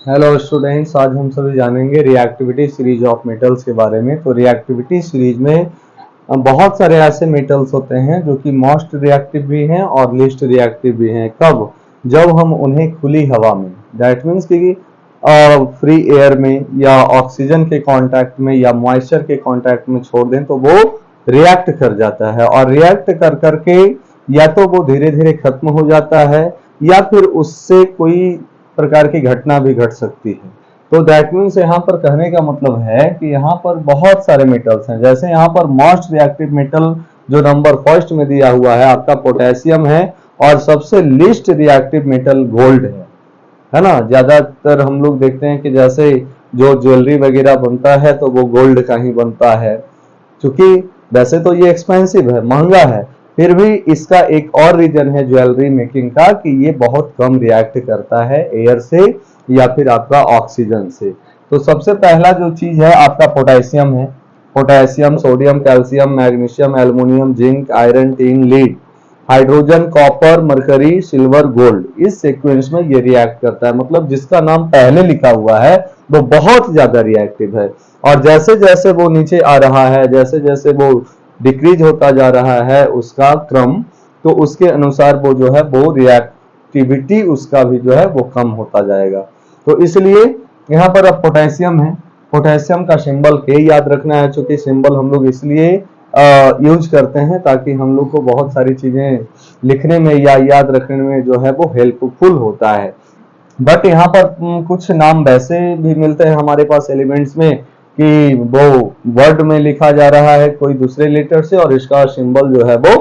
Hello students, आज हम सभी जानेंगे रिएक्टिविटी सीरीज ऑफ मेटल्स के बारे में। तो रिएक्टिविटी सीरीज में बहुत सारे ऐसे मेटल्स होते हैं जो कि मोस्ट रिएक्टिव भी हैं और लीस्ट रिएक्टिव भी हैं। कब? जब हम उन्हें खुली हवा में, दैट मीन्स कि फ्री एयर में या ऑक्सीजन के कांटेक्ट में या मॉइस्चर के कांटेक्ट में छोड़ दें तो वो रिएक्ट कर जाता है, और रिएक्ट कर करके या तो वो धीरे धीरे खत्म हो जाता है या फिर उससे कोई प्रकार की घटना भी घट सकती है। तो दैट मीन्स यहाँ पर कहने का मतलब है कि यहाँ पर बहुत सारे मेटल्स हैं। जैसे यहाँ पर मोस्ट रिएक्टिव मेटल जो नंबर फर्स्ट में दिया हुआ है आपका पोटेशियम है, और सबसे लीस्ट रिएक्टिव मेटल गोल्ड है ना। ज्यादातर हम लोग देखते हैं कि जैसे जो ज्वेलरी वगैरह बनता है तो वो गोल्ड का ही बनता है, क्योंकि वैसे तो ये एक्सपेंसिव है, महंगा है, फिर भी इसका एक और रीजन है ज्वेलरी मेकिंग का कि ये बहुत कम रिएक्ट करता है एयर से या फिर आपका ऑक्सीजन से। तो सबसे पहला जो चीज है आपका पोटेशियम है। Potassium, sodium, calcium, magnesium, aluminium, zinc, iron, tin, lead, hydrogen, copper, mercury, silver, gold, इस सीक्वेंस में ये रिएक्ट करता है। मतलब जिसका नाम पहले लिखा हुआ है वो बहुत ज्यादा रिएक्टिव है, और जैसे जैसे वो नीचे आ रहा है, जैसे जैसे वो डिक्रीज होता जा रहा है उसका क्रम, तो उसके अनुसार वो जो है वो रिएक्टिविटी उसका भी जो है वो कम होता जाएगा। तो इसलिए यहाँ पर अब पोटेशियम है, पोटेशियम का सिंबल के याद रखना है, चूंकि सिंबल हम लोग इसलिए यूज करते हैं ताकि हम लोग को बहुत सारी चीजें लिखने में या याद रखने में जो है वो हेल्पफुल होता है। बट यहाँ पर कुछ नाम वैसे भी मिलते हैं हमारे पास एलिमेंट्स में कि वो वर्ड में लिखा जा रहा है कोई दूसरे लेटर से और इसका सिंबल जो है वो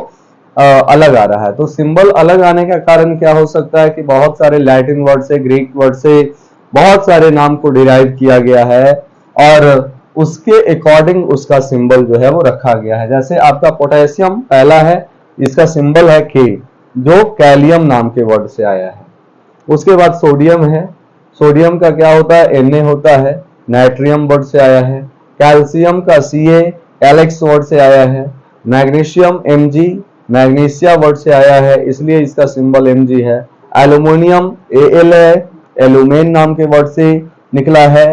अलग आ रहा है। तो सिंबल अलग आने का कारण क्या हो सकता है कि बहुत सारे लैटिन वर्ड से, ग्रीक वर्ड से बहुत सारे नाम को डिराइव किया गया है और उसके अकॉर्डिंग उसका सिंबल जो है वो रखा गया है। जैसे आपका पोटेशियम पहला है, इसका सिंबल है के, जो कैलियम नाम के वर्ड से आया है। उसके बाद सोडियम है, सोडियम का क्या होता है? Na होता है, नाइट्रियम वर्ड से आया है। कैल्शियम का Ca, कैलेक्स वर्ड से आया है। मैग्नीशियम Mg, मैग्नीशिया वर्ड से आया है, इसलिए इसका सिंबल Mg है। एल्युमिनियम Al है, एल्यूमेन नाम के वर्ड से निकला है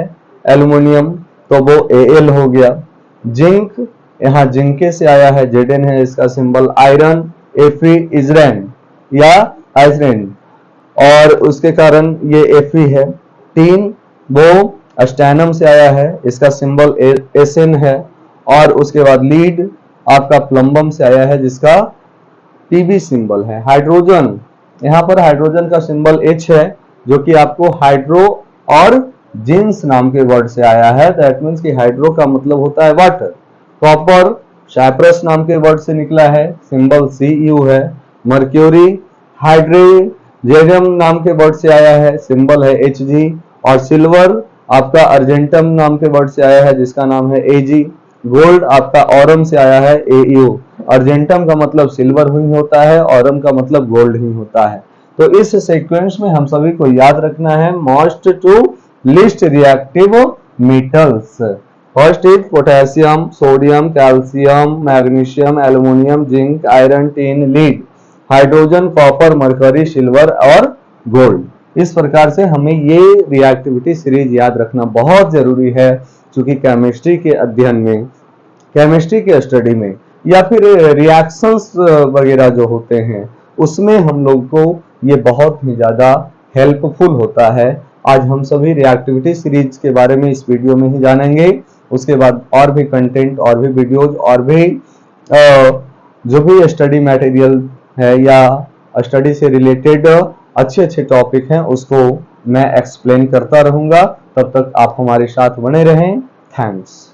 एल्युमिनियम, तो वो Al हो गया। जिंक, यहाँ जिंके से आया है, Zn है इसका सिंबल। आयरन Fe, इजरेन या आइजरेन, और उसके कारण ये Fe है। टीन वो अस्टैनम से आया है, इसका सिंबल Sn है। और उसके बाद लीड आपका प्लम्बम से आया है जिसका Pb सिंबल है। हाइड्रोजन, यहाँ पर हाइड्रोजन का सिंबल H है जो कि आपको हाइड्रो और जिन्स नाम के वर्ड से आया है। दैट मीन्स कि हाइड्रो का मतलब होता है वाटर। कॉपर साइप्रस नाम के वर्ड से निकला है, सिंबल Cu है। मर्क्यूरी हाइड्रोजेनियम नाम के वर्ड से आया है, सिंबल है Hg। और सिल्वर आपका अर्जेंटम नाम के वर्ड से आया है जिसका नाम है Ag। गोल्ड आपका ऑरम से आया है, Au। अर्जेंटम का मतलब सिल्वर ही होता है, ऑरम का मतलब गोल्ड ही होता है। तो इस सीक्वेंस में हम सभी को याद रखना है most to least reactive metals. First is potassium, sodium, calcium, magnesium, aluminium, zinc, iron, tin, lead, hydrogen, copper, mercury, silver और गोल्ड। इस प्रकार से हमें ये रिएक्टिविटी सीरीज याद रखना बहुत जरूरी है, क्योंकि केमिस्ट्री के अध्ययन में, केमिस्ट्री के स्टडी में या फिर रिएक्शंस वगैरह जो होते हैं उसमें हम लोग को ये बहुत ही ज्यादा हेल्पफुल होता है। आज हम सभी रिएक्टिविटी सीरीज के बारे में इस वीडियो में ही जानेंगे। उसके बाद और भी कंटेंट और भी वीडियोज और भी जो भी स्टडी मटेरियल है या स्टडी से रिलेटेड अच्छे अच्छे टॉपिक हैं उसको मैं एक्सप्लेन करता रहूंगा। तब तक आप हमारे साथ बने रहें। थैंक्स।